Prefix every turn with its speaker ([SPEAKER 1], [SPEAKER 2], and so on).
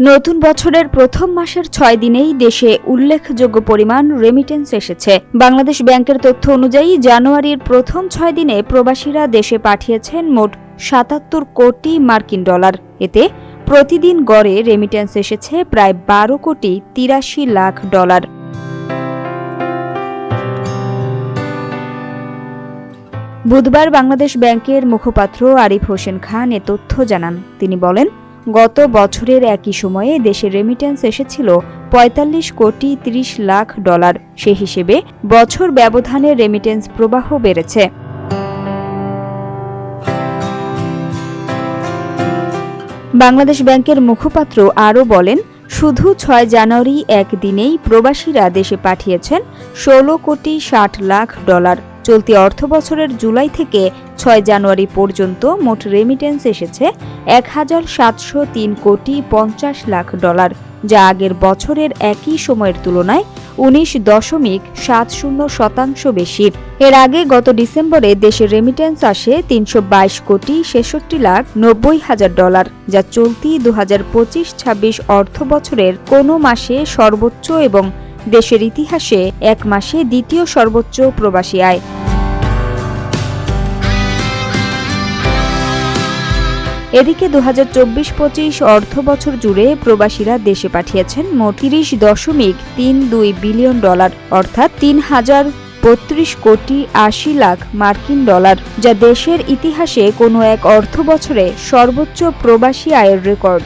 [SPEAKER 1] নতুন বছরের প্রথম মাসের ৬ দিনেই দেশে উল্লেখযোগ্য পরিমাণ রেমিটেন্স এসেছে। বাংলাদেশ ব্যাংকের তথ্য অনুযায়ী জানুয়ারির প্রথম ৬ দিনে প্রবাসীরা দেশে পাঠিয়েছেন মোট ৭৭ কোটি মার্কিন ডলার। এতে প্রতিদিন গড়ে রেমিটেন্স এসেছে প্রায় ১২ কোটি ৮৩ লাখ ডলার। বুধবার বাংলাদেশ ব্যাংকের মুখপাত্র আরিফ হোসেন খান এ তথ্য জানান। তিনি বলেন, গত বছরের একই সময়ে দেশে রেমিটেন্স এসেছিল ৪৫ কোটি ৩০ লাখ ডলার। সে হিসেবে বছর ব্যবধানে রেমিটেন্স প্রবাহ বেড়েছে। বাংলাদেশ ব্যাংকের মুখপাত্র আরও বলেন, শুধু ৬ জানুয়ারি একদিনেই প্রবাসীরা দেশে পাঠিয়েছেন ১৬ কোটি ৬০ লাখ ডলার। চলতি অর্থবছরের জুলাই থেকে ৬ জানুয়ারি পর্যন্ত মোট রেমিটেন্স এসেছে ১,৭০৩ কোটি ৫০ লাখ ডলার, যা আগের বছরের একই সময়ের তুলনায় ১৯.৭০% বেশি। এর আগে গত ডিসেম্বরে দেশের রেমিটেন্স আসে ৩২২ কোটি ৬৬ লাখ ৯০ হাজার ডলার, যা চলতি ২০২৫-২৬ অর্থবছরের কোনো মাসে সর্বোচ্চ এবং দেশের ইতিহাসে এক মাসে দ্বিতীয় সর্বোচ্চ প্রবাসী আয়। এদিকে ২০২৪-২৫ অর্থবছর জুড়ে প্রবাসীরা দেশে পাঠিয়েছেন মোট ৩০.৩২ বিলিয়ন ডলার, অর্থাৎ ৩,০৩২ কোটি ৮০ লাখ মার্কিন ডলার, যা দেশের ইতিহাসে কোনো এক অর্থবছরে সর্বোচ্চ প্রবাসী আয়ের রেকর্ড।